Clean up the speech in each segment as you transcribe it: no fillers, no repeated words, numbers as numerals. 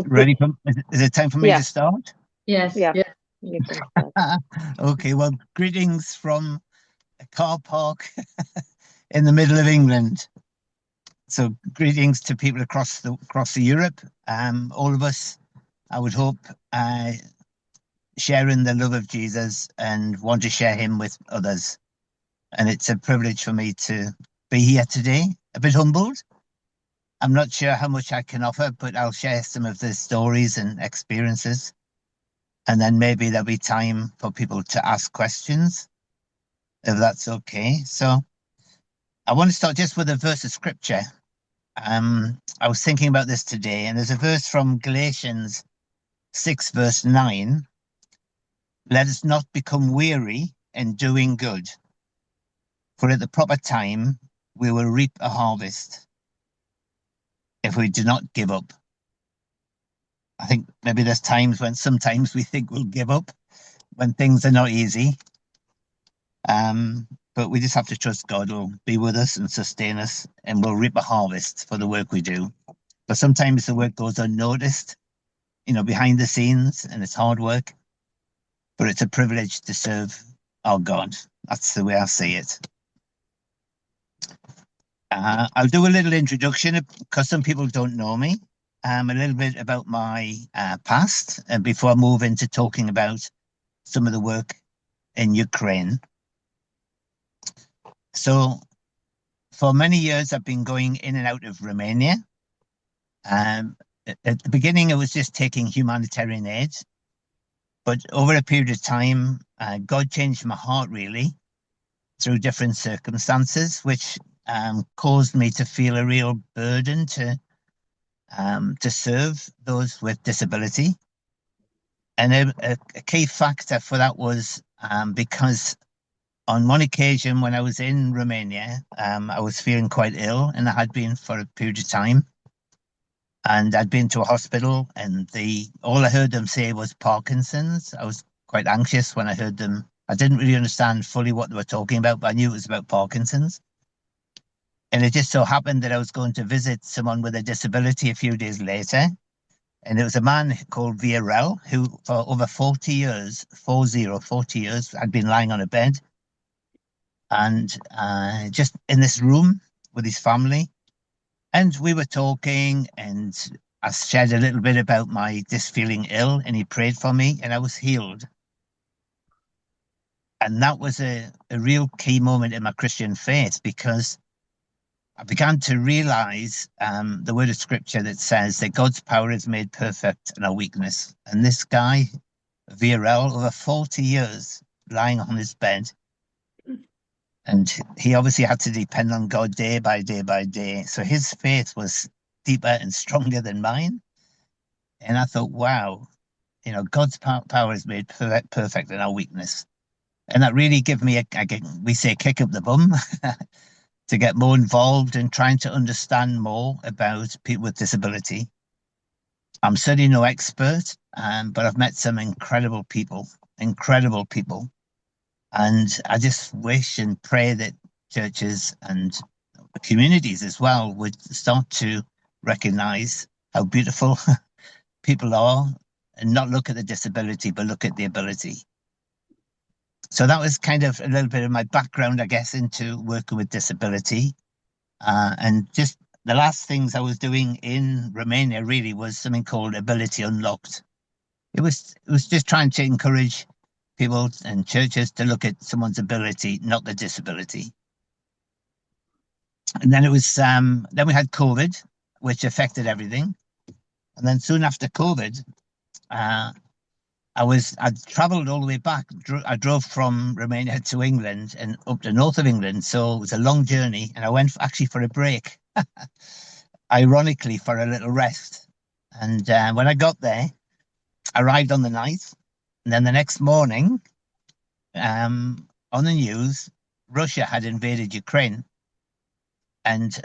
Ready for, is it time for me Yeah. to start? Yes. Yeah. Yeah. You can start. Okay, well, greetings from a car park in the middle of England. So greetings to people across the Europe. All of us, I would hope, sharing the love of Jesus and want to share him with others. And it's a privilege for me to be here today, a bit humbled. I'm not sure how much I can offer, but I'll share some of the stories and experiences. And then maybe there'll be time for people to ask questions, if that's okay. So I want to start just with a verse of scripture. I was thinking about this today, and there's a verse from Galatians 6, verse 9. Let us not become weary in doing good, for at the proper time we will reap a harvest if we do not give up. I think maybe there's times when sometimes we think we'll give up when things are not easy. But we just have to trust God will be with us and sustain us, and we'll reap a harvest for the work we do. But sometimes the work goes unnoticed, behind the scenes, and it's hard work. But it's a privilege to serve our God. That's the way I see it. I'll do a little introduction because some people don't know me. A little bit about my past, and before I move into talking about some of the work in Ukraine. So, for many years, I've been going in and out of Romania. At the beginning, it was just taking humanitarian aid. But over a period of time, God changed my heart, really, through different circumstances, which caused me to feel a real burden to serve those with disability. And a key factor for that was because on one occasion when I was in Romania, I was feeling quite ill, and I had been for a period of time. And I'd been to a hospital, and all I heard them say was Parkinson's. I was quite anxious when I heard them. I didn't really understand fully what they were talking about, but I knew it was about Parkinson's. And it just so happened that I was going to visit someone with a disability a few days later. And it was a man called VRL, who for over 40 years, 40 years, had been lying on a bed. And just in this room with his family. And we were talking, and I shared a little bit about my just feeling ill, and he prayed for me, and I was healed. And that was a real key moment in my Christian faith, because I began to realize the word of scripture that says that God's power is made perfect in our weakness. And this guy, VRL, over 40 years lying on his bed, and he obviously had to depend on God day by day by day. So his faith was deeper and stronger than mine. And I thought, wow, God's power is made perfect in our weakness. And that really gave me we say, kick up the bum to get more involved in trying to understand more about people with disability. I'm certainly no expert, but I've met some incredible people. And I just wish and pray that churches and communities as well would start to recognize how beautiful people are, and not look at the disability, but look at the ability. So that was kind of a little bit of my background, I guess, into working with disability. And just the last things I was doing in Romania really was something called Ability Unlocked. It was just trying to encourage people and churches to look at someone's ability, not the disability. And then then we had COVID, which affected everything. And then soon after COVID, I traveled all the way back. I drove from Romania to England and up to north of England. So it was a long journey, and I went actually for a break, ironically, for a little rest. And when I got there, I arrived on the night. And then the next morning, on the news, Russia had invaded Ukraine. And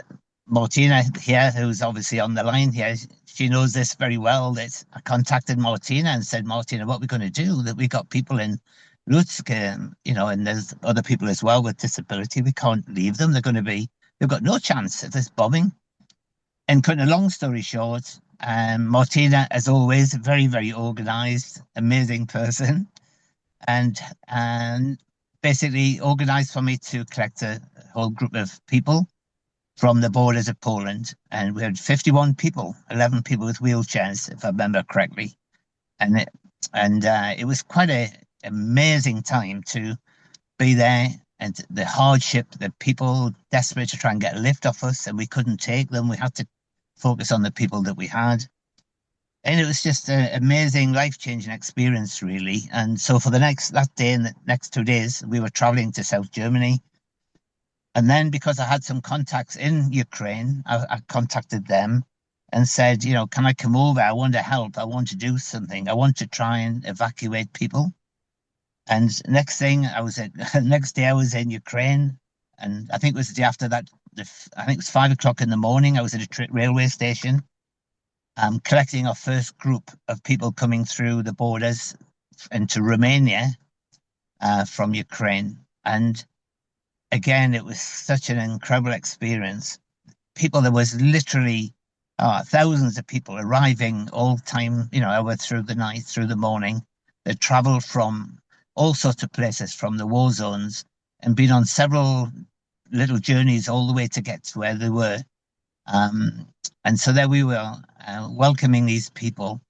Martina here, who's obviously on the line here, she knows this very well. That I contacted Martina and said, Martina, what are we going to do? That we got people in Lutsk, and there's other people as well with disability. We can't leave them. They've got no chance of this bombing. And cutting a long story short, Martina, as always, very, very organized, amazing person, and basically organized for me to collect a whole group of people from the borders of Poland. And we had 51 people, 11 people with wheelchairs, if I remember correctly. And it was quite a amazing time to be there, and the hardship, the people desperate to try and get a lift off us, and we couldn't take them. We had to focus on the people that we had. And it was just an amazing, life-changing experience, really. And so for that day and the next 2 days, we were traveling to South Germany. And then because I had some contacts in Ukraine, I contacted them and said, can I come over? I want to help. I want to do something. I want to try and evacuate people. And next day I was in Ukraine, and I think it was the day after that. I think it was 5 o'clock in the morning. I was at a railway station, collecting our first group of people coming through the borders into Romania from Ukraine. And again, it was such an incredible experience. There was literally thousands of people arriving all time, over through the night, through the morning. They traveled from all sorts of places from the war zones and been on several little journeys all the way to get to where they were. And so there we were, welcoming these people.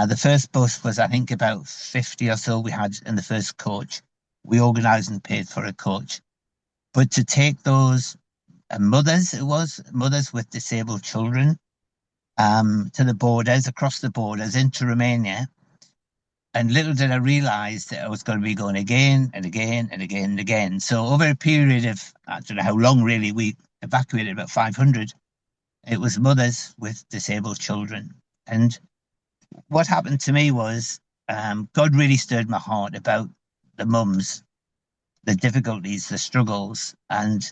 The first bus was, I think, about 50 or so we had in the first coach. We organised and paid for a coach. But to take those mothers with disabled children, to the borders, across the borders into Romania. And little did I realize that I was going to be going again and again and again and again. So over a period of, I don't know how long really, we evacuated about 500. It was mothers with disabled children. And what happened to me was God really stirred my heart about the mums, the difficulties, the struggles. And,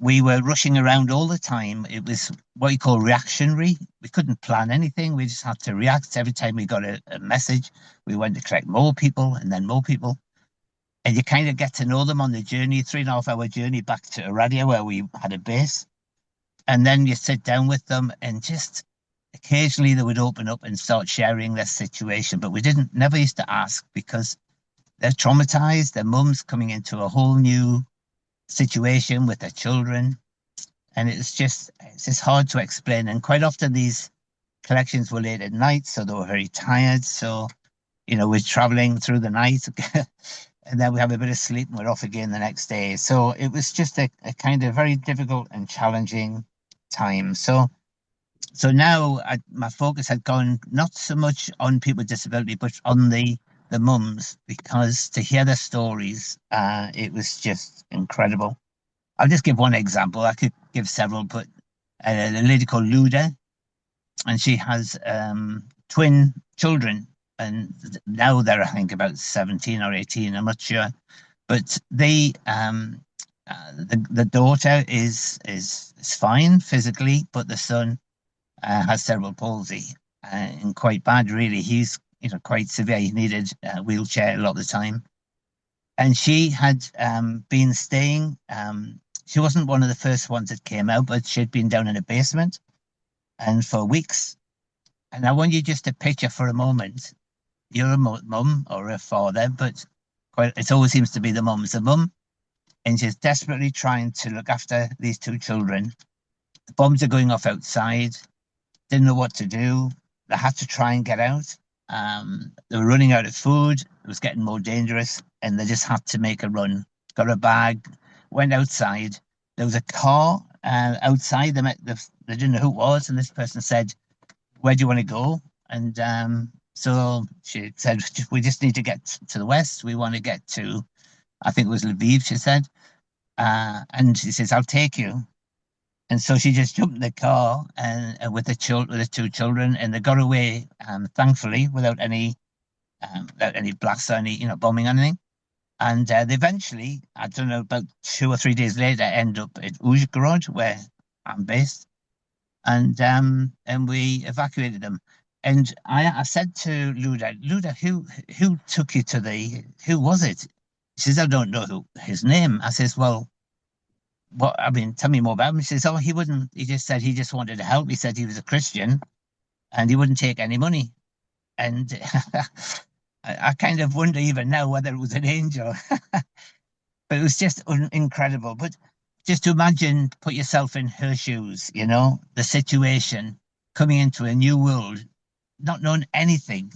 we were rushing around all the time. It was what you call reactionary. We couldn't plan anything. We just had to react. Every time we got a message, we went to collect more people and then more people. And you kind of get to know them on the journey, 3.5 hour journey back to Aradia, where we had a base. And then you sit down with them, and just occasionally they would open up and start sharing their situation. But we never used to ask, because they're traumatized. Their mum's coming into a whole new situation with their children. And it's just hard to explain. And quite often these collections were late at night, so they were very tired. So, we're traveling through the night and then we have a bit of sleep and we're off again the next day. So it was just a kind of very difficult and challenging time. So now my focus had gone not so much on people with disability, but on the mums, because to hear their stories, it was just incredible. I'll just give one example. I could give several, but a lady called Luda, and she has twin children, and now they're, I think, about 17 or 18. I'm not sure, but the daughter is fine physically, but the son has cerebral palsy, and quite bad, really. He's quite severe. He needed a wheelchair a lot of the time. And she had been staying. She wasn't one of the first ones that came out, but she'd been down in a basement and for weeks. And I want you just to picture for a moment, you're a mum or a father, but it always seems to be the mum. It's the mum, and she's desperately trying to look after these two children. The bombs are going off outside. Didn't know what to do. They had to try and get out. They were running out of food. It was getting more dangerous, and they just had to make a run. Got a bag, went outside. There was a car outside. They didn't know who it was, and this person said, "Where do you want to go?" And so she said, "We just need to get to the west. We want to get to, I think it was Lviv," she said. And she says, "I'll take you." And so she just jumped in the car and with the two children, and they got away, thankfully, without any blasts or any bombing or anything. And they eventually, I don't know, about 2 or 3 days later, end up at Uzhgorod, where I'm based, and we evacuated them. And I said to Luda, who took you to who was it? She says, "I don't know his name." I says, "Well, tell me more about him." She says, "Oh, he wouldn't. He just said he just wanted to help. He said he was a Christian, and he wouldn't take any money. And I kind of wonder even now whether it was an angel, but it was just incredible. But just to imagine, put yourself in her shoes, the situation, coming into a new world, not knowing anything,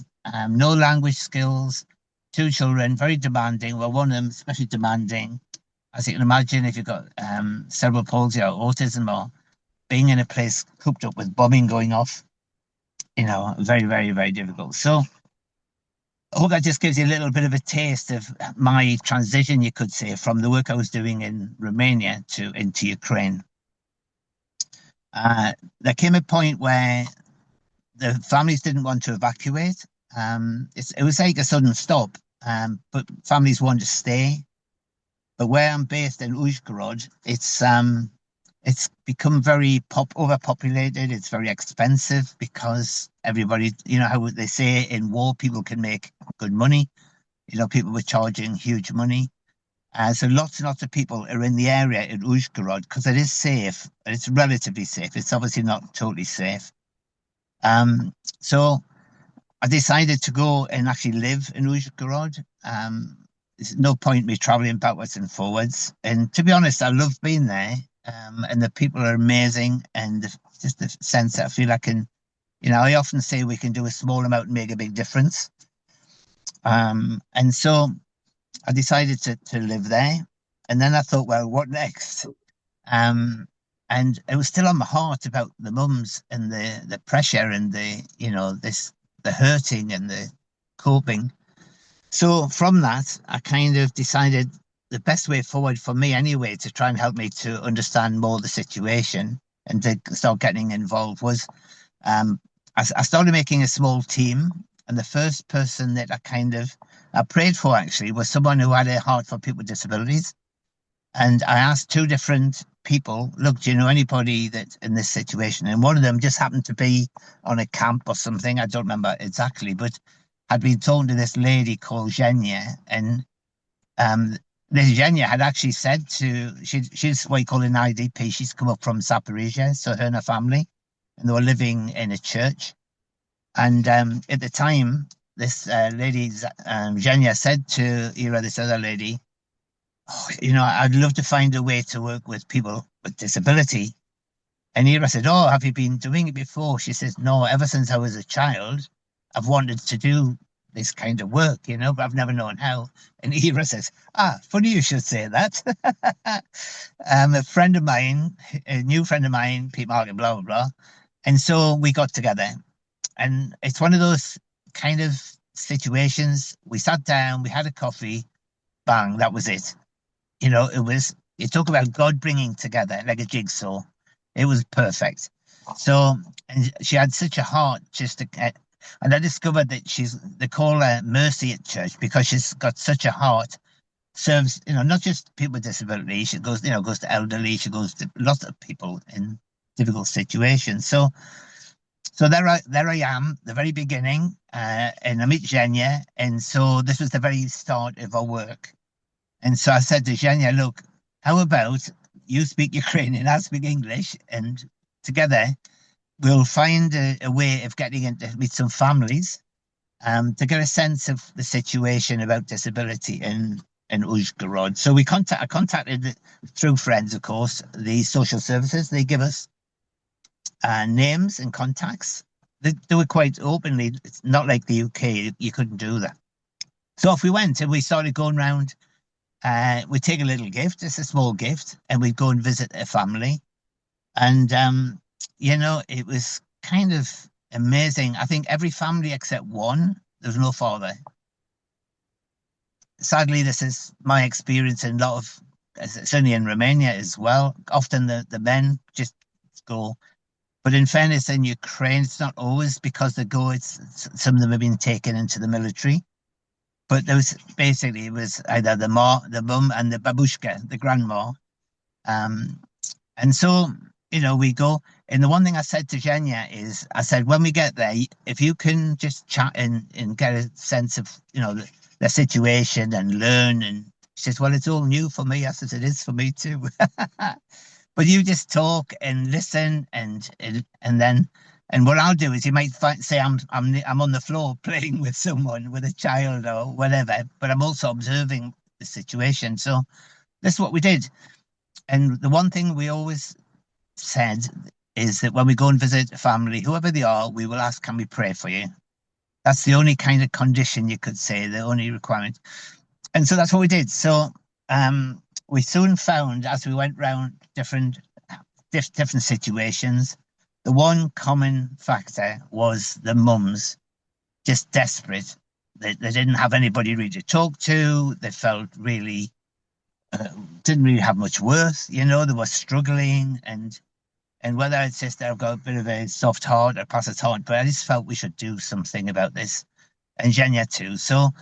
no language skills, two children, very demanding. Well, one of them especially demanding, as you can imagine, if you've got cerebral palsy or autism, or being in a place cooped up with bombing going off, very, very, very difficult. So I hope that just gives you a little bit of a taste of my transition, you could say, from the work I was doing in Romania into Ukraine. There came a point where the families didn't want to evacuate. It was like a sudden stop, but families wanted to stay. But where I'm based in Uzhhorod, it's become very overpopulated. It's very expensive because everybody, how they say in war, people can make good money. People were charging huge money. So lots and lots of people are in the area in Uzhhorod because it is safe. It's relatively safe. It's obviously not totally safe. So I decided to go and actually live in Uzhhorod. There's no point me traveling backwards and forwards. And to be honest, I love being there. And the people are amazing, and just the sense that I feel I can, I often say we can do a small amount and make a big difference. And so I decided to live there, and then I thought, well, what next? And it was still on my heart about the mums and the pressure and the hurting and the coping. So from that, I kind of decided the best way forward for me anyway, to try and help me to understand more the situation and to start getting involved, was I started making a small team. And the first person that I prayed for actually was someone who had a heart for people with disabilities. And I asked two different people, look, do you know anybody that's in this situation? And one of them just happened to be on a camp or something. I don't remember exactly, but had been talking to this lady called Zhenya. And this Zhenya had actually said she's what you call an IDP. She's come up from Zaporizhia, so her and her family, and they were living in a church. And at the time, this lady, Zhenya, said to Ira, this other lady, oh, I'd love to find a way to work with people with disability. And Ira said, oh, have you been doing it before? She says, no, ever since I was a child, I've wanted to do this kind of work, but I've never known how. And Ira says, funny you should say that. A friend of mine, a new friend of mine, Pete Malkin, blah, blah, blah. And so we got together. And it's one of those kind of situations. We sat down, we had a coffee, bang, that was it. You talk about God bringing together like a jigsaw. It was perfect. So, and she had such a heart just to, and I discovered that they call her Mercy at church because she's got such a heart, serves, not just people with disabilities. She goes to elderly, she goes to lots of people in difficult situations. So there I am, the very beginning, and I meet Zhenya. And so this was the very start of our work. And so I said to Zhenya, look, how about you speak Ukrainian, I speak English, and together we'll find a way of getting in to meet some families to get a sense of the situation about disability in Uzhhorod. So I contacted, through friends, of course, the social services. They give us names and contacts. They do it quite openly. It's not like the UK. You couldn't do that. So off we went, and we started going around. We'd take a little gift, it's a small gift, and we'd go and visit a family. And, it was kind of amazing. I think every family except one, there was no father. Sadly, this is my experience in a lot of, certainly in Romania as well. Often the men just go. But in fairness, in Ukraine, it's not always because they go. Some of them have been taken into the military. But it was either the mum and the babushka, the grandma. And so, we go. And the one thing I said to Zhenya is, I said, when we get there, if you can just chat and get a sense of, the situation and learn. And she says, well, it's all new for me. I said, it is for me too. But you just talk and listen, and then And what I'll do is you might say I'm on the floor playing with someone, with a child or whatever, but I'm also observing the situation. So that's what we did. And the one thing we always said is that when we go and visit a family, whoever they are, we will ask, can we pray for you? That's the only kind of condition you could say, the only requirement. And so that's what we did. So we soon found, as we went round different situations, the one common factor was the mums just desperate. They didn't have anybody really to talk to. They felt really didn't really have much worth. They were struggling, and whether it's just that I've got a bit of a soft heart or passive heart, but I just felt we should do something about this, and Zhenya too. So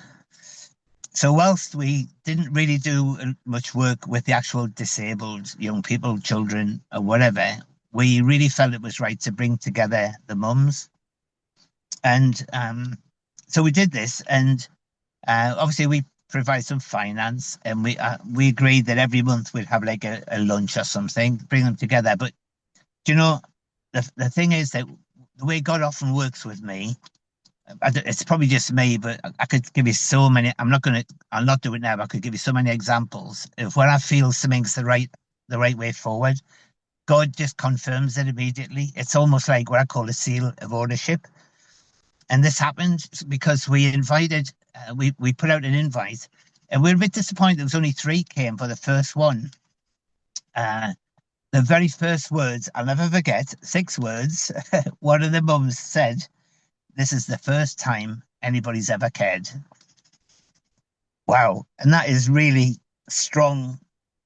whilst we didn't really do much work with the actual disabled young people, children, or whatever, we really felt it was right to bring together the mums. And so we did this, and obviously we provide some finance, and we agreed that every month we'd have like a lunch or something, bring them together. But the thing is that the way God often works with me, it's probably just me, but I could give you so many. I'll not do it now, but I could give you so many examples of when I feel something's the right way forward. God just confirms it immediately. It's almost like what I call a seal of ownership. And this happened because we invited, we put out an invite, and we're a bit disappointed there was only 3 came for the first one. The very first words, I'll never forget, 6 words. One of the mums said, "This is the first time anybody's ever cared." Wow. And that is really strong.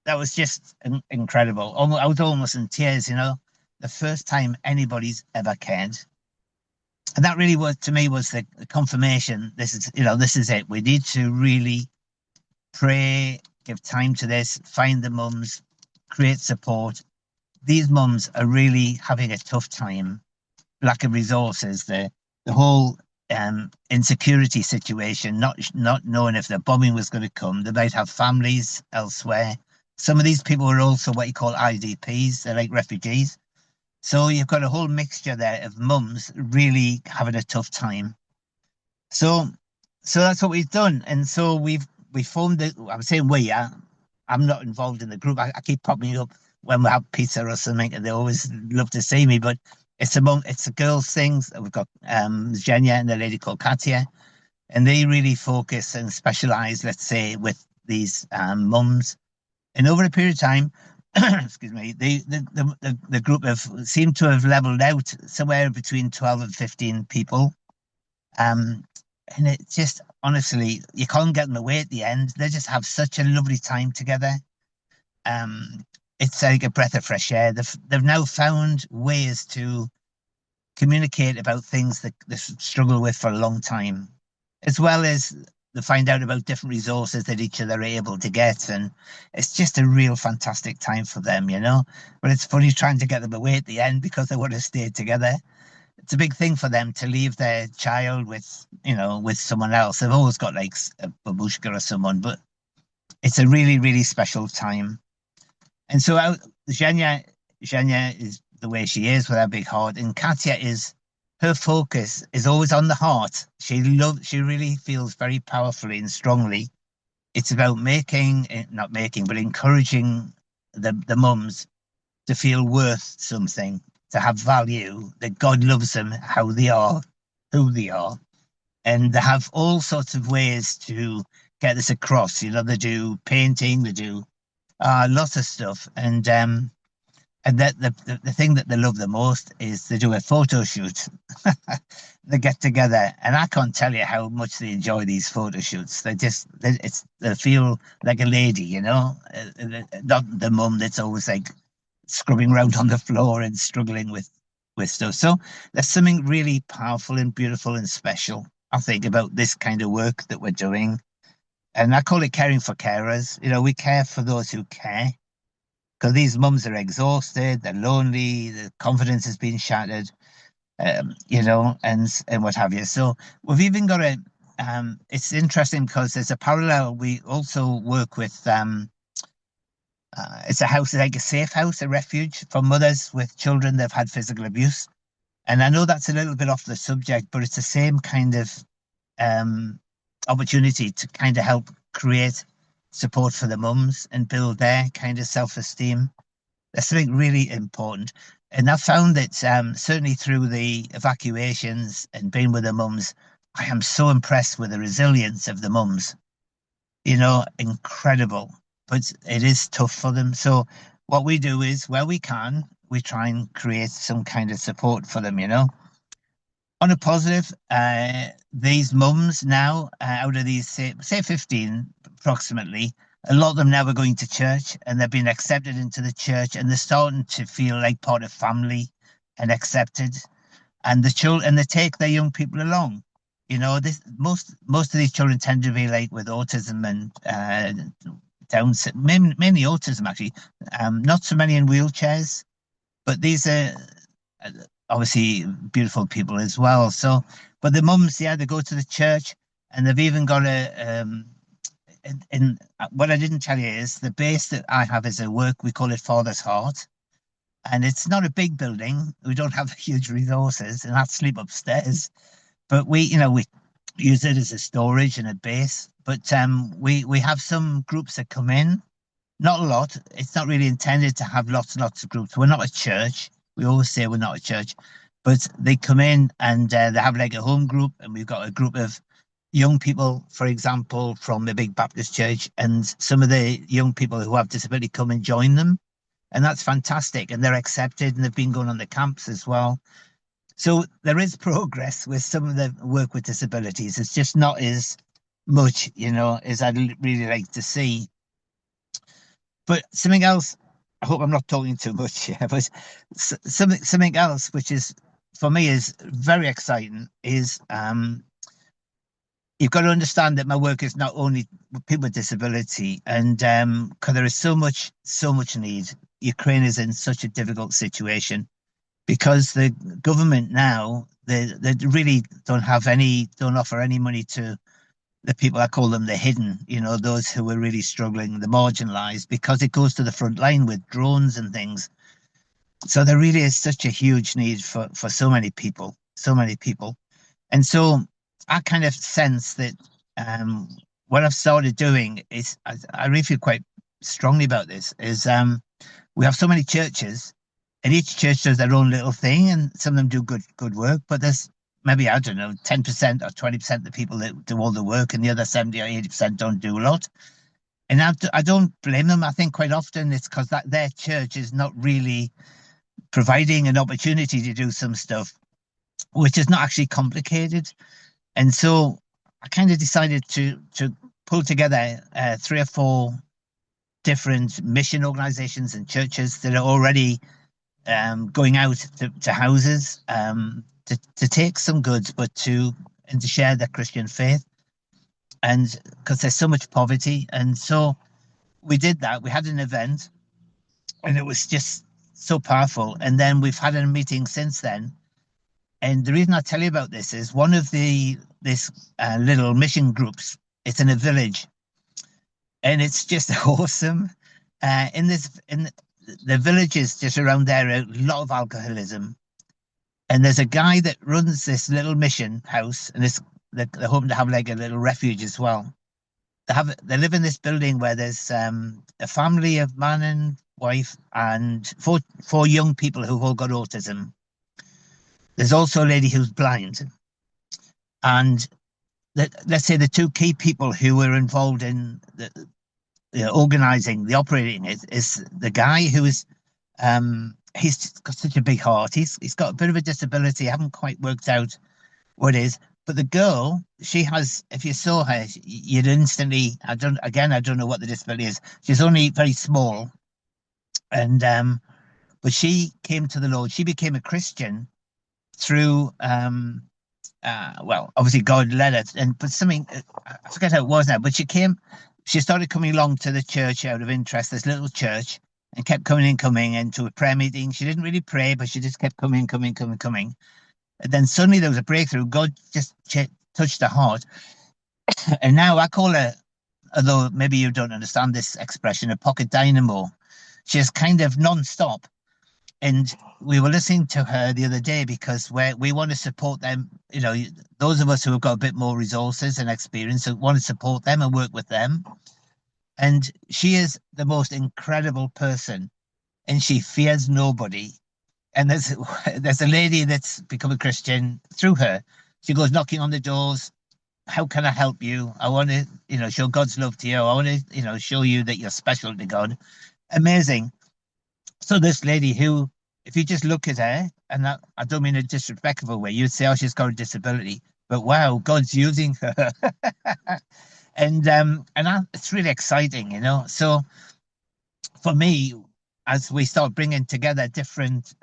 That was just incredible. I was almost in tears, the first time anybody's ever cared. And that really was, to me, was the confirmation. This is it. We need to really pray, give time to this, find the mums, create support. These mums are really having a tough time. Lack of resources, the whole insecurity situation, not knowing if the bombing was going to come. They might have families elsewhere. Some of these people are also what you call IDPs. They're like refugees. So you've got a whole mixture there of mums really having a tough time. So that's what we've done. And so we formed it. I'm saying I'm not involved in the group. I keep popping up when we have pizza or something, and they always love to see me. But it's a girls' thing. We've got Zhenya and a lady called Katya, and they really focus and specialize, let's say, with these mums. And over a period of time, excuse me, the group seemed to have leveled out somewhere between 12 and 15 people. And it just, honestly, you can't get them away at the end. They just have such a lovely time together. It's like a breath of fresh air. They've now found ways to communicate about things that they struggle with for a long time, as well as they find out about different resources that each other are able to get. And it's just a real fantastic time for them, But it's funny trying to get them away at the end because they want to stay together. It's a big thing for them to leave their child with someone else. They've always got like a babushka or someone, but it's a really, really special time. And so Zhenya is the way she is with her big heart, and Katya her focus is always on the heart. She really feels very powerfully and strongly. It's about but encouraging the mums to feel worth something, to have value, that God loves them, how they are, who they are. And they have all sorts of ways to get this across. They do painting, they do lots of stuff. And that the thing that they love the most is they do a photo shoot. They get together, and I can't tell you how much they enjoy these photo shoots. They feel like a lady, not the mum that's always like scrubbing around on the floor and struggling with stuff. So there's something really powerful and beautiful and special, I think, about this kind of work that we're doing. And I call it caring for carers. We care for those who care. Because these mums are exhausted, they're lonely, the confidence has been shattered, and what have you. So we've even got it's interesting because there's a parallel. We also work with, it's a house, like a safe house, a refuge for mothers with children that have had physical abuse. And I know that's a little bit off the subject, but it's the same kind of um, opportunity to kind of help create support for the mums and build their kind of self-esteem. That's something really important. And I found that certainly through the evacuations and being with the mums, I am so impressed with the resilience of the mums. Incredible. But it is tough for them. So what we do is, where we can, we try and create some kind of support for them. On a positive, these mums now, out of these, say 15 approximately, a lot of them now are going to church and they're being accepted into the church and they're starting to feel like part of family and accepted. And the children, and they take their young people along. Most of these children tend to be like with autism and mainly autism actually. Not so many in wheelchairs, but these are obviously beautiful people as well. So, but the mums, yeah, they go to the church, and they've even got in what I didn't tell you is the base that I have is a work, we call it Father's Heart, and it's not a big building. We don't have huge resources, and I sleep upstairs. But we use it as a storage and a base. But we have some groups that come in, not a lot. It's not really intended to have lots and lots of groups. We're not a church. We always say we're not a church, but they come in and they have like a home group, and we've got a group of young people, for example, from the big Baptist church, and some of the young people who have disability come and join them, and that's fantastic. And they're accepted, and they've been going on the camps as well. So there is progress with some of the work with disabilities. It's just not as much, as I'd really like to see. But something else, I hope I'm not talking too much here, but something else which is for me is very exciting is you've got to understand that my work is not only with people with disability, and because there is so much need. Ukraine is in such a difficult situation because the government now they really don't offer any money to the people. I call them the hidden, those who are really struggling, the marginalized, because it goes to the front line with drones and things. So there really is such a huge need for so many people, so many people. And so I kind of sense that what I've started doing is, I really feel quite strongly about this, is we have so many churches, and each church does their own little thing, and some of them do good work, but there's maybe, I don't know, 10% or 20% of the people that do all the work, and the other 70 or 80% don't do a lot. And I don't blame them. I think quite often it's because that their church is not really providing an opportunity to do some stuff, which is not actually complicated. And so I kind of decided to pull together 3 or 4 different mission organizations and churches that are already going out to houses to take some goods, and to share their Christian faith. And because there's so much poverty. And so we did that. We had an event, and it was just so powerful. And then we've had a meeting since then. And the reason I tell you about this is one of this little mission groups. It's in a village, and it's just awesome. In the villages just around there, a lot of alcoholism, and there's a guy that runs this little mission house, and they're hoping to have like a little refuge as well. They live in this building where there's a family of man and wife and four young people who've all got autism. There's also a lady who's blind, and let's say the 2 key people who were involved in the organizing, the operating it, is the guy who is he's got such a big heart. He's got a bit of a disability. I haven't quite worked out what it is. But the girl, she has, if you saw her, you'd instantly, I don't know what the disability is. She's only very small. And but she came to the Lord. She became a Christian through well, obviously God led her, but something, I forget how it was now, but she started coming along to the church out of interest, this little church, and kept coming into a prayer meeting. She didn't really pray, but she just kept coming. And then suddenly there was a breakthrough. God just touched her heart. And now I call her, although maybe you don't understand this expression, a pocket dynamo. She's kind of non-stop. And we were listening to her the other day because we want to support them. You know, those of us who have got a bit more resources and experience want to support them and work with them. And she is the most incredible person, and she fears nobody. And there's a lady that's become a Christian through her. She goes knocking on the doors. How can I help you? I want to, show God's love to you. I want to, show you that you're special to God. Amazing. So this lady who, if you just look at her, and that, I don't mean in a disrespectful way, you'd say, oh, she's got a disability, but wow, God's using her. It's really exciting, So for me, as we start bringing together different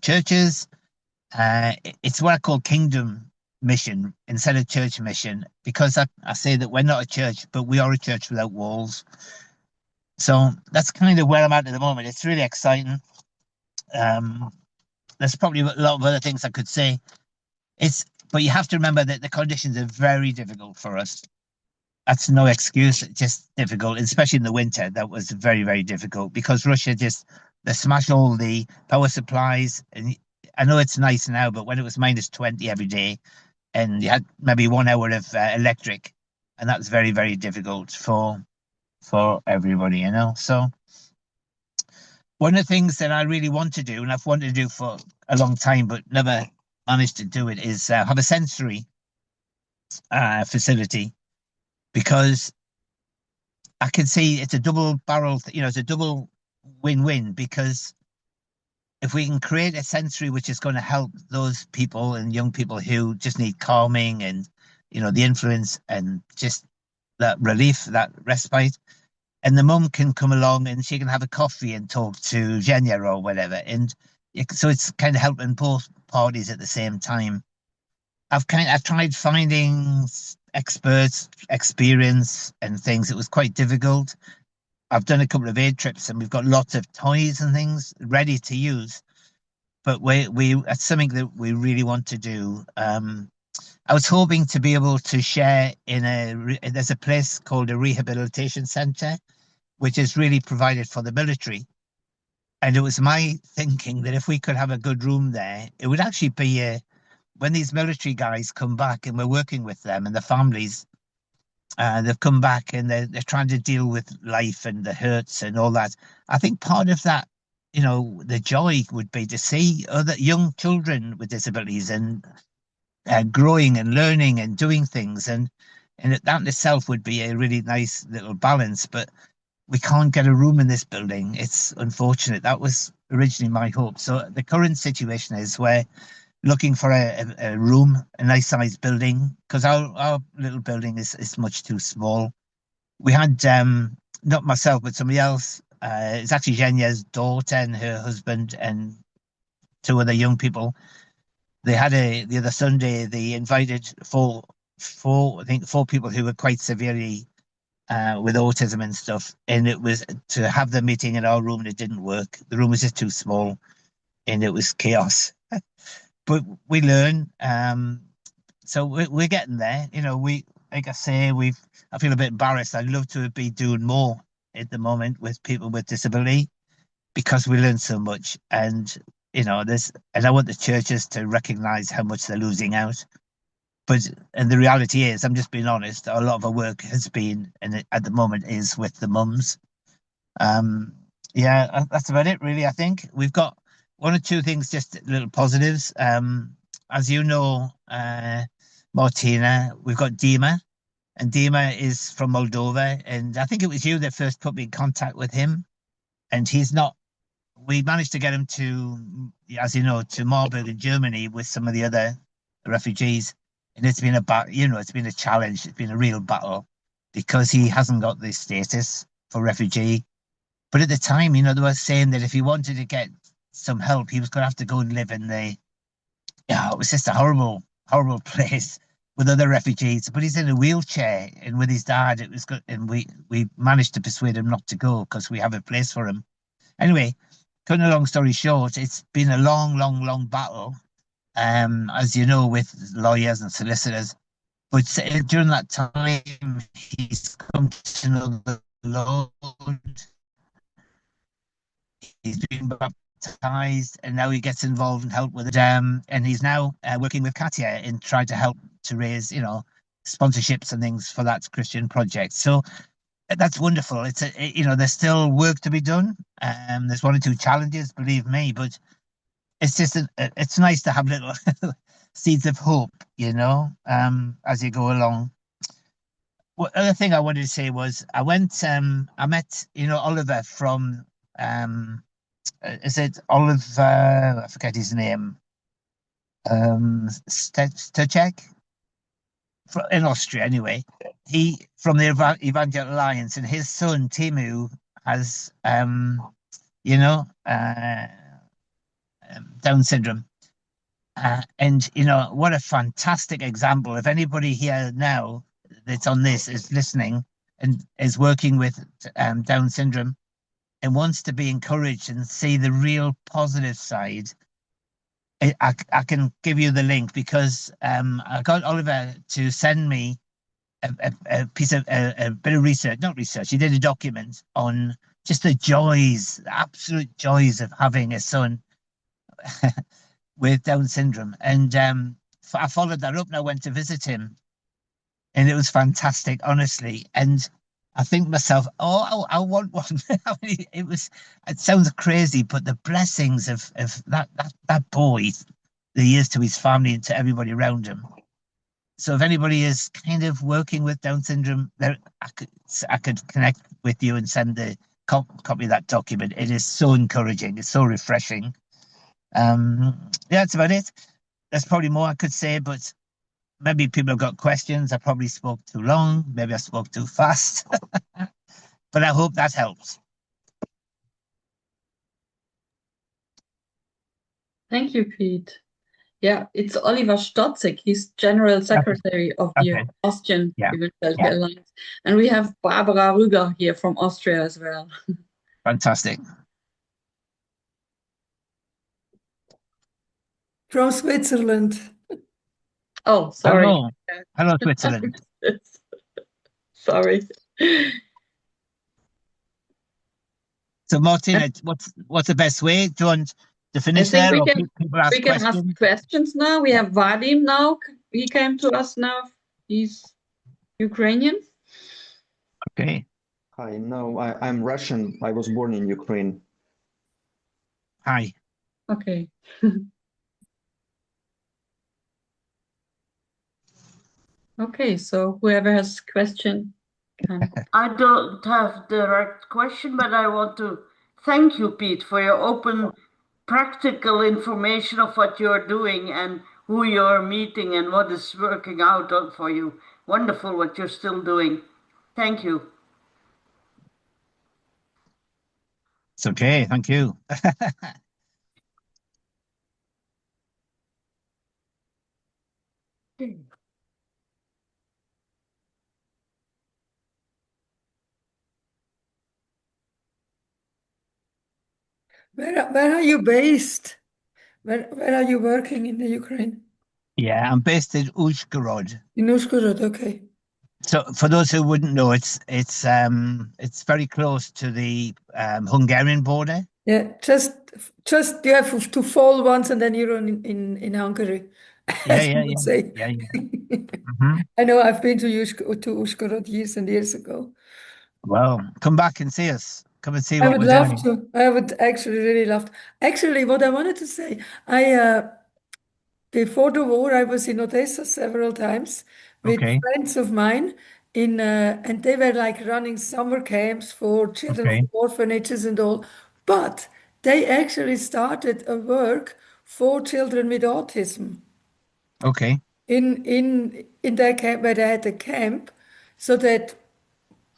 churches, it's what I call kingdom mission instead of church mission, because I say that we're not a church, but we are a church without walls. So that's kind of where I'm at the moment. It's really exciting. There's probably a lot of other things I could say. But you have to remember that the conditions are very difficult for us. That's no excuse, just difficult, especially in the winter. That was very, very difficult because Russia they smashed all the power supplies. And I know it's nice now, but when it was -20 every day and you had maybe 1 hour of electric, and that was very, very difficult for everybody, So one of the things that I really want to do, and I've wanted to do for a long time, but never managed to do it, is have a sensory facility, because I can see it's a double barrel, it's a double win-win, because if we can create a sensory which is going to help those people and young people who just need calming and, the influence and just that relief, that respite, and the mum can come along and she can have a coffee and talk to Zhenya or whatever. And so it's kind of helping both parties at the same time. I've tried finding experts, experience and things. It was quite difficult. I've done a couple of aid trips and we've got lots of toys and things ready to use. But that's something that we really want to do. I was hoping to be able to share there's a place called a rehabilitation centre, which is really provided for the military. And it was my thinking that if we could have a good room there, it would actually be when these military guys come back and we're working with them and the families, they've come back and they're trying to deal with life and the hurts and all that. I think part of that, the joy would be to see other young children with disabilities and growing and learning and doing things. And that in itself would be a really nice little balance. But we can't get a room in this building. It's unfortunate. That was originally my hope. So the current situation is we're looking for a room, a nice sized building, because our little building is much too small. We had, not myself, but somebody else. It's actually Zhenya's daughter and her husband and 2 other young people. They had the other Sunday, they invited four people who were quite severely with autism and stuff. And it was to have the meeting in our room, and it didn't work. The room was just too small and it was chaos. But we learn. So we're getting there. Like I say, I feel a bit embarrassed. I'd love to be doing more at the moment with people with disability, because we learn so much. And, and I want the churches to recognize how much they're losing out. And the reality is, I'm just being honest, a lot of our work has been, and at the moment is with the mums. Yeah, that's about it, really. I think we've got 1 or 2 things, just little positives. As you know, Martina, we've got Dima, and Dima is from Moldova. And I think it was you that first put me in contact with him. And we managed to get him to, as you know, to Marburg in Germany with some of the other refugees. And it's been it's been a challenge. It's been a real battle because he hasn't got the status for refugee. But at the time, they were saying that if he wanted to get some help, he was going to have to go and live in it was just a horrible, horrible place with other refugees. But he's in a wheelchair, and with his dad, it was good. And we managed to persuade him not to go because we have a place for him. Anyway, cutting a long story short, it's been a long, long, long battle. As you know, with lawyers and solicitors. But during that time, he's come to know the Lord. He's been baptized baptized, and now he gets involved and help with it. And he's now working with Katia in trying to help to raise, sponsorships and things for that Christian project. So that's wonderful. There's still work to be done. There's one or two challenges, believe me, but it's just it's nice to have little seeds of hope, as you go along. Well, other thing I wanted to say was I met, Oliver from, is it Oliver? I forget his name. Stechek in Austria, anyway. He from the Evangelical Alliance, and his son Timu has, Down syndrome. And what a fantastic example. If anybody here now that's on this is listening and is working with Down syndrome and wants to be encouraged and see the real positive side, I can give you the link, because I got Oliver to send me a piece of a bit of research, not research. He did a document on just the absolute joys of having a son with Down syndrome. And I followed that up and I went to visit him, and it was fantastic, honestly. And I think to myself, oh, I want one. It sounds crazy, but the blessings of that boy, the years to his family and to everybody around him. So if anybody is kind of working with Down syndrome, I could connect with you and send the copy of that document. It is so encouraging. It's so refreshing. That's about it. There's probably more I could say, but maybe people have got questions. I probably spoke too long. Maybe I spoke too fast. But I hope that helps. Thank you, Pete. Yeah, it's Oliver Stotzek. He's General Secretary of the Austrian Evangelical Alliance. And we have Barbara Rüger here from Austria as well. Fantastic. From Switzerland. Oh, sorry. Hello, Switzerland. Sorry. So, Martina, what's the best way? Do you want to finish there? We can ask questions now. We have Vadim now. He came to us now. He's Ukrainian. Okay. Hi, no, I'm Russian. I was born in Ukraine. Hi. Okay. Okay, so whoever has a question can. I don't have direct question, but I want to thank you, Pete, for your open, practical information of what you're doing and who you're meeting and what is working out for you. Wonderful what you're still doing. Thank you. It's okay. Thank you. Where are you based? Where are you working in the Ukraine? Yeah, I'm based in Uzhgorod. In Uzhgorod, okay. So for those who wouldn't know, it's very close to the Hungarian border. Yeah, just you have to fall once and then you're in Hungary. Yeah. I know, I've been to Uzhgorod years and years ago. Well, come back and see us. Come and see I what would we're love doing. to. I would actually really love to. Actually, what I wanted to say, before the war, I was in Odessa several times with friends of mine and they were like running summer camps for children from orphanages and all. But they actually started a work for children with autism. Okay. In their camp, where they had a camp, so that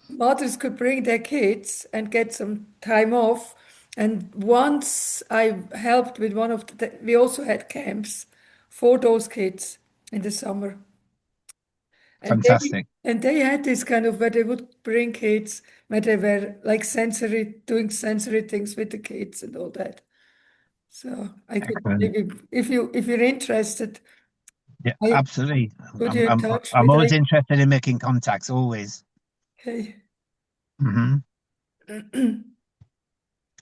mothers could bring their kids and get some time off. And once I helped with one of we also had camps for those kids in the summer. And Fantastic. They had this kind of where they would bring kids, where they were like doing sensory things with the kids and all that. So I could maybe, if you're interested. Yeah, absolutely. Put you in touch I'm with always interested in making contacts, always. Okay.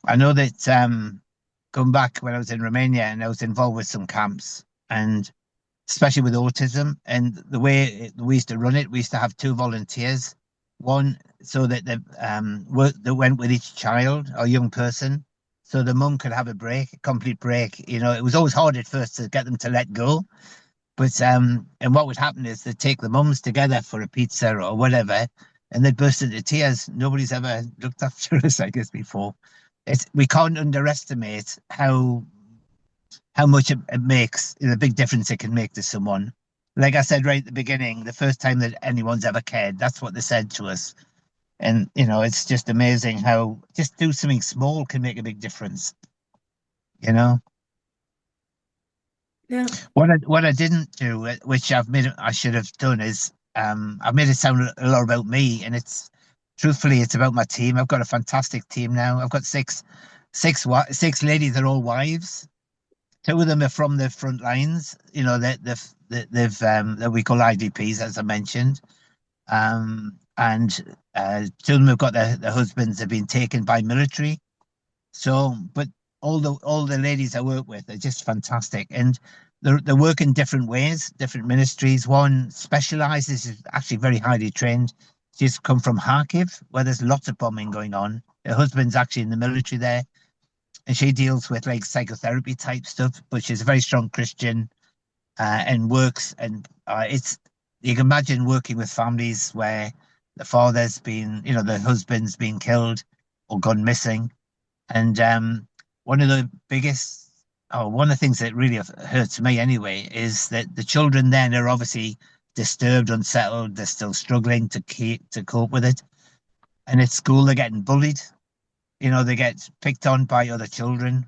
I know that going back when I was in Romania, and I was involved with some camps, and especially with autism. And the way we used to run it, we used to have two volunteers, one so that that went with each child or young person, so the mum could have a break, a complete break. You know, it was always hard at first to get them to let go, but and what would happen is they'd take the mums together for a pizza or whatever, and they'd burst into tears. Nobody's ever looked after us, I guess, before. We can't underestimate how much it makes, a big difference it can make to someone. Like I said right at the beginning, the first time that anyone's ever cared, that's what they said to us. And, it's just amazing how just do something small can make a big difference, Yeah. What I didn't do, which I should have done, is I've made it sound a lot about me, and truthfully, it's about my team. I've got a fantastic team now. I've got six ladies. They're all wives. Two of them are from the front lines. That that we call IDPs, as I mentioned, and two of them have got their husbands have been taken by military. So, but all the ladies I work with are just fantastic, and they work in different ways, different ministries. One specializes, is actually very highly trained. She's come from Kharkiv, where there's lots of bombing going on. Her husband's actually in the military there, and she deals with like psychotherapy type stuff. But she's a very strong Christian, and works. And you can imagine working with families where the father's been, the husband's been killed or gone missing. And one of the things that really hurts me anyway is that the children then are obviously disturbed, unsettled. They're still struggling to cope with it. And at school, they're getting bullied. They get picked on by other children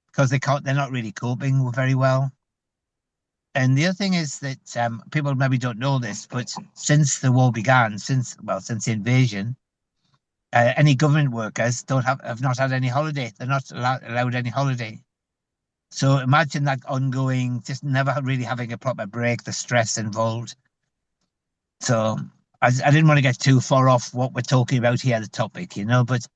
because they're not really coping very well. And the other thing is that people maybe don't know this, but since the war began, since the invasion, any government workers have not had any holiday. They're not allowed any holiday. So imagine that ongoing, just never really having a proper break, the stress involved. So I didn't want to get too far off what we're talking about here, the topic, but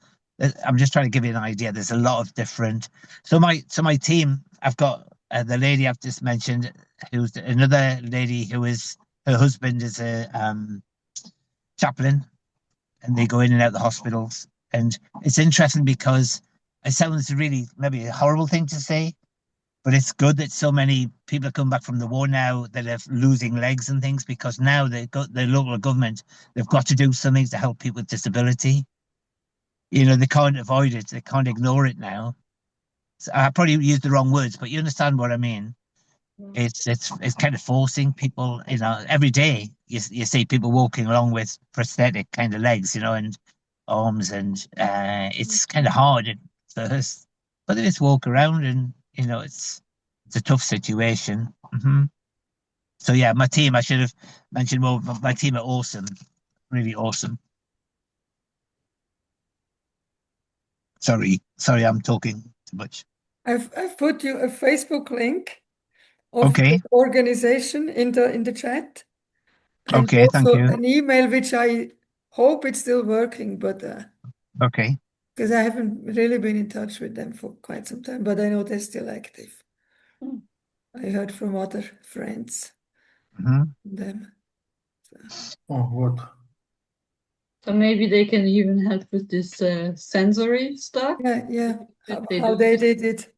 I'm just trying to give you an idea. There's a lot of different. So my team, I've got the lady I've just mentioned, who's another lady her husband is a chaplain, and they go in and out of the hospitals. And it's interesting because it sounds really maybe a horrible thing to say, but it's good that so many people come back from the war now that are losing legs and things, because now the local government, they've got to do something to help people with disability. They can't avoid it. They can't ignore it now. So I probably used the wrong words, but you understand what I mean. It's kind of forcing people, every day you see people walking along with prosthetic kind of legs, and arms, and it's kind of hard at first, but they just walk around, and it's a tough situation. So yeah, my team, I should have mentioned more. My team are awesome, really awesome. Sorry, I'm talking too much. I've put you a Facebook link of Okay. the organization in the chat. And okay, thank you. An email which I hope it's still working, but okay. Because I haven't really been in touch with them for quite some time, but I know they're still active. I heard from other friends them. Oh, what? So maybe they can even help with this sensory stuff. Yeah. How they did it.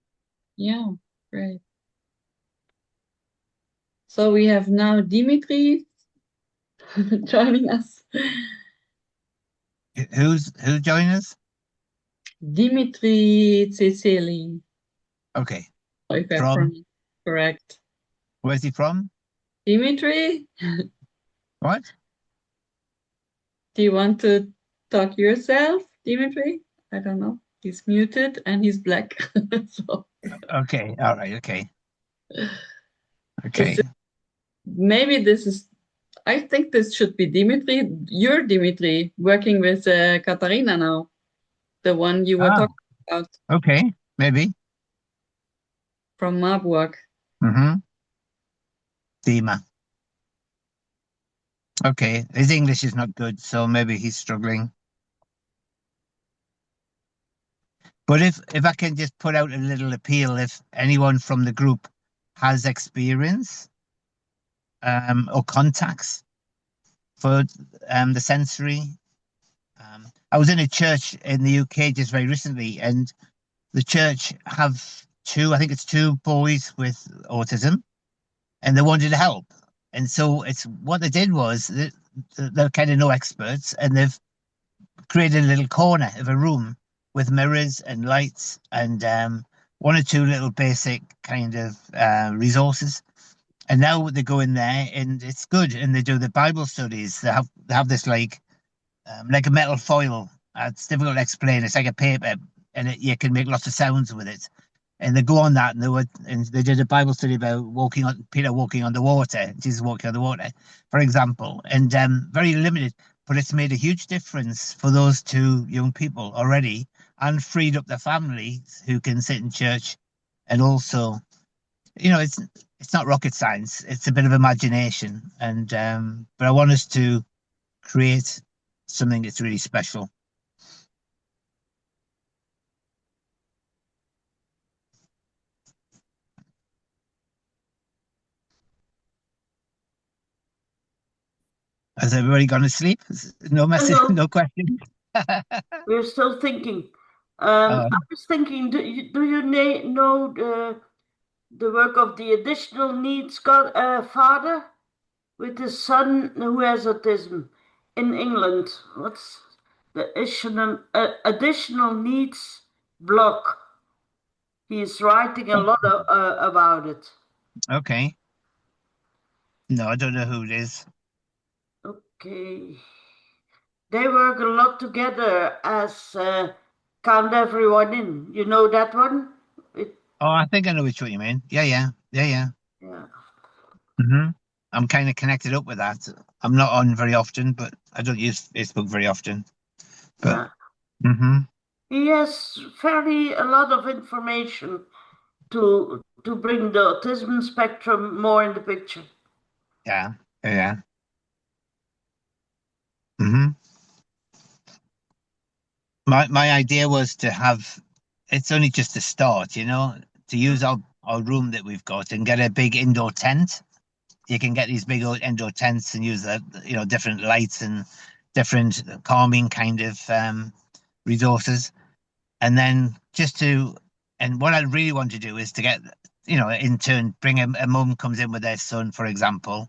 Yeah, great. So we have now Dimitri joining us. Who's joining us? Dimitri Ceceli. Okay. If I pronounce correct. Where's he from? Dimitri? What? Do you want to talk yourself, Dimitri? I don't know. He's muted and he's black. So. Okay. All right. Okay. Okay. Maybe I think this should be Dimitri. You're Dimitri, working with Katarina now. The one you were talking about. Okay. Maybe. From Marburg. Dima. Okay. His English is not good, so maybe he's struggling. But if I can just put out a little appeal, if anyone from the group has experience or contacts for the sensory. I was in a church in the UK just very recently, and the church have I think it's two boys with autism, and they wanted help. And so it's what they did was they're kind of no experts, and they've created a little corner of a room with mirrors and lights and one or two little basic kind of resources. And now they go in there and it's good. And they do the Bible studies. They have this like a metal foil. It's difficult to explain. It's like a paper, and you can make lots of sounds with it. And they go on that, and they did a Bible study about Peter walking on the water, Jesus walking on the water, for example. And very limited, but it's made a huge difference for those two young people already, and freed up their families who can sit in church, and also, it's not rocket science. It's a bit of imagination, and but I want us to create something that's really special. Has everybody gone to sleep? No message, no questions. We're still thinking. I was thinking, do you know the work of the additional needs father with his son who has autism in England? What's the additional needs block? He's writing a lot about it. Okay. No, I don't know who it is. Okay. They work a lot together as Count Everyone In. You know that one? I think I know which one you mean. Yeah. I'm kind of connected up with that. I'm not on very often, but I don't use Facebook very often. But he has a lot of information to bring the autism spectrum more in the picture. Yeah. My idea was to have, it's only just a start, to use our room that we've got and get a big indoor tent. You can get these big indoor tents and use the, different lights and different calming kind of resources. And then and what I really want to do is to get, in turn, bring a mum comes in with their son, for example,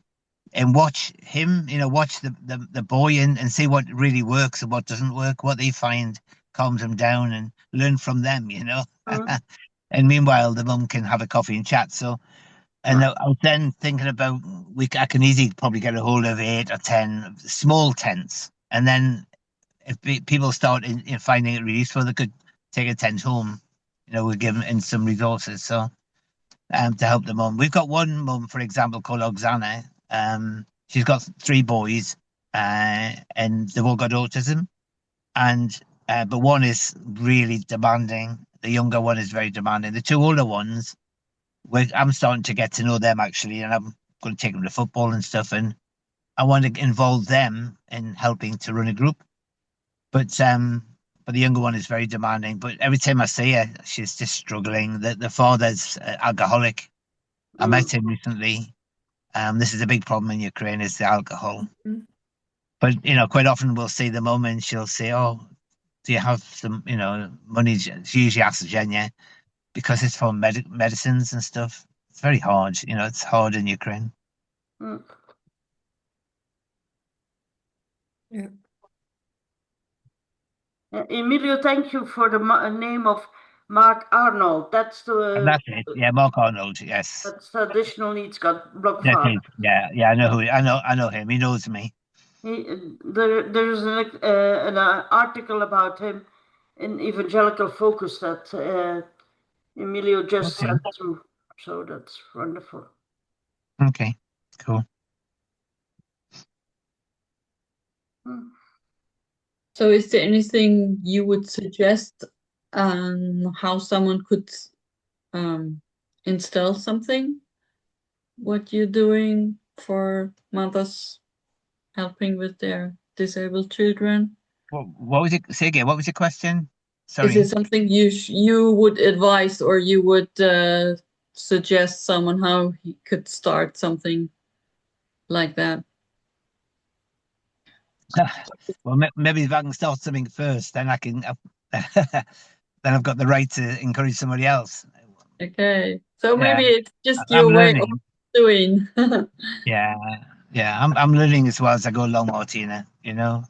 and watch him, watch the boy and see what really works and what doesn't work, what they find calms them down, and learn from them, And meanwhile, the mum can have a coffee and chat. So, and I was then thinking about, I can easily probably get a hold of 8 or 10 small tents. And then if people start finding it really useful, they could take a tent home, we'll give them in some resources. So, to help the mum. We've got one mum, for example, called Oksana. She's got 3 boys, and they've all got autism. But one is really demanding. The younger one is very demanding. The 2 older ones, I'm starting to get to know them actually, and I'm going to take them to football and stuff. And I want to involve them in helping to run a group. But the younger one is very demanding. But every time I see her, she's just struggling. The father's alcoholic. I met him recently. This is a big problem in Ukraine, is the alcohol. But quite often we'll see the mum and she'll say, "Oh, do you have some money?" She usually asks Zhenya, because it's for medicines and stuff. It's very hard. It's hard in Ukraine. Yeah. Emilio, thank you for the name of Mark Arnold. That's That's it. Yeah, Mark Arnold. Yes. That's the additional needs block That's father. it. Yeah. I know him. He knows me. There's an article about him in Evangelical Focus that Emilio just sent through. So that's wonderful. Okay, cool. So is there anything you would suggest how someone could install something? What you're doing for mothers helping with their disabled children? What was it? Say again. What was your question? Is it something you would advise, or you would suggest someone how he could start something like that? Well, maybe if I can start something first, then I can. Then I've got the right to encourage somebody else. Okay, so maybe it's just I'm your way of learning. doing. Yeah, I'm learning as well as I go along, Martina. You know,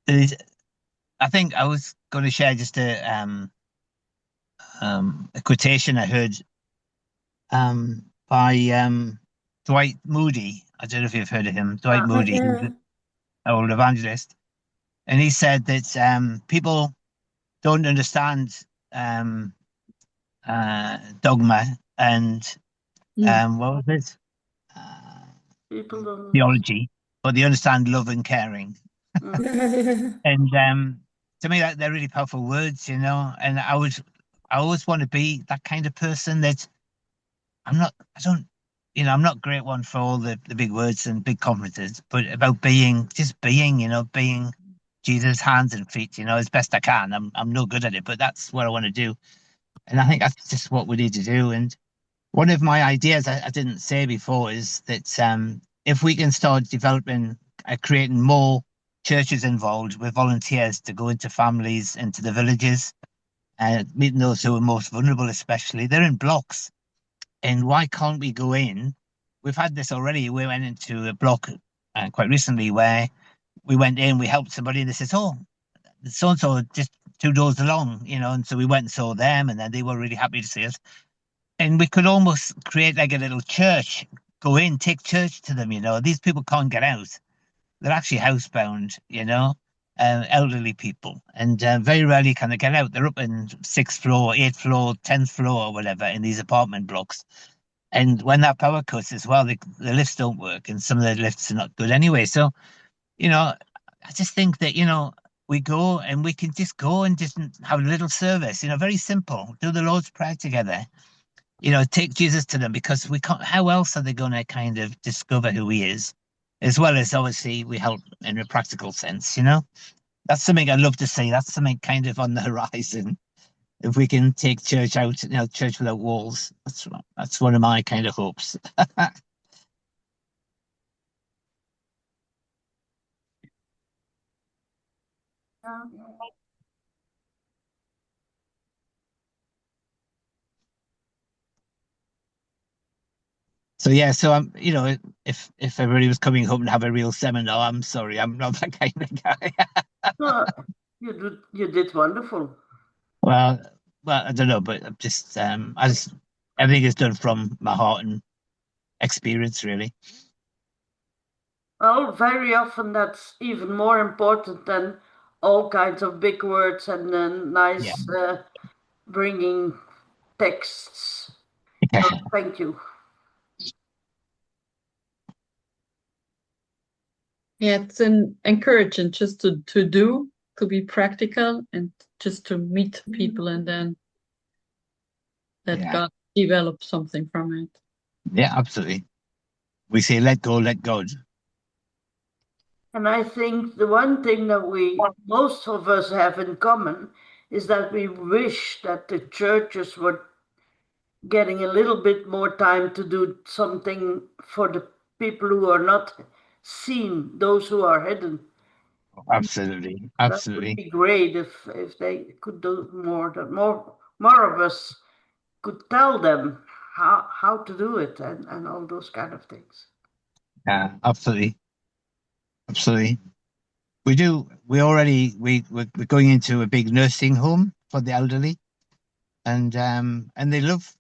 I think I was going to share just a quotation I heard by Dwight Moody. I don't know if you've heard of him. Dwight Moody, he's an old evangelist, and he said that people don't understand dogma and what was it? People don't. Theology, but they understand love and caring. And to me, they're really powerful words, you know. And I always want to be that kind of person that I don't, you know, I'm not a great one for all the big words and big conferences, but about just being, you know, being Jesus' hands and feet, you know, as best I can. I'm no good at it, but that's what I want to do. And I think that's just what we need to do. And one of my ideas I didn't say before is that if we can start developing, creating more churches involved with volunteers to go into families, into the villages, meeting those who are most vulnerable, especially, they're in blocks. And why can't we go in? We've had this already. We went into a block quite recently where we went in, we helped somebody, and they said, "Oh, so and so just 2 doors along," you know. And so we went and saw them, and then they were really happy to see us. And we could almost create like a little church, go in, take church to them, you know. These people can't get out. They're actually housebound, you know, elderly people, and very rarely can they get out. They're up in 6th floor, 8th floor, 10th floor, or whatever in these apartment blocks. And when that power cuts as well, the lifts don't work, and some of the lifts are not good anyway. So, you know, I just think that, you know, we go and we can just go and just have a little service, you know, very simple, do the Lord's Prayer together, you know, take Jesus to them, because we can't, how else are they going to kind of discover who he is? As well as obviously we help in a practical sense, you know. That's something I'd love to see. That's something kind of on the horizon. If we can take church out, you know, church without walls. That's one of my kind of hopes. So yeah, so I'm, you know, if everybody was coming home and have a real seminar, I'm sorry, I'm not that kind of guy. No, you did wonderful. Well, I don't know, but I'm just everything is done from my heart and experience, really. Well, very often that's even more important than all kinds of big words and nice bringing texts. So thank you. Yeah, it's an encouraging just to do, to be practical, and just to meet people, and then let God develop something from it. Yeah, absolutely. We say, let go, let God. And I think the one thing that most of us have in common is that we wish that the churches were getting a little bit more time to do something for the people who are not seen, those who are hidden. Absolutely, That would be great if they could do more. That more of us could tell them how to do it and all those kind of things. Yeah, absolutely, absolutely. We do. We're going into a big nursing home for the elderly, and they love.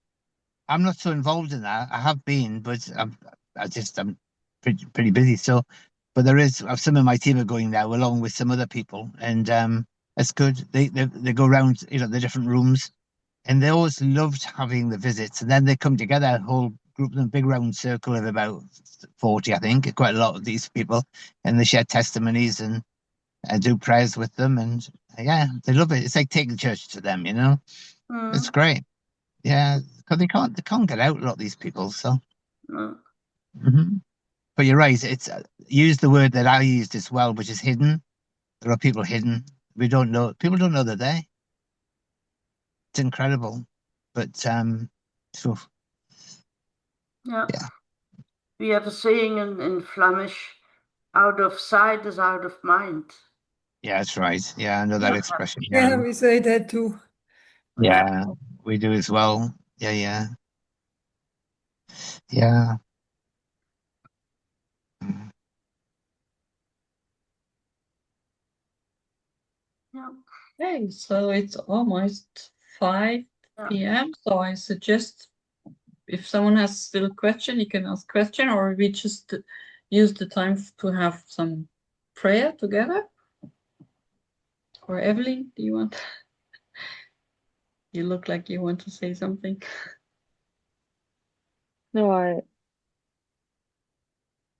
I'm not so involved in that. I have been, but I'm pretty busy. So, but there is some of my team are going there along with some other people, and it's good. They go around, you know, the different rooms, and they always loved having the visits. And then they come together, a whole group of them, big round circle of about 40, I think, quite a lot of these people, and they share testimonies and do prayers with them, and yeah, they love it. It's like taking church to them, you know. It's great. Yeah, because they can't get out, a lot of these people. So, but you're right. It's use the word that I used as well, which is hidden. There are people hidden. We don't know. People don't know they're there. It's incredible. But so Yeah. yeah. We have a saying in Flemish, out of sight is out of mind. Yeah, that's right. Yeah, I know that Yeah. expression. Yeah, we say that too. Yeah, we do as well. Yeah. Yeah. Yeah. Okay, so it's almost 5 p.m. So I suggest if someone has still a question, you can ask question, or we just use the time to have some prayer together. Or Evelyn, do you want? You look like you want to say something. No,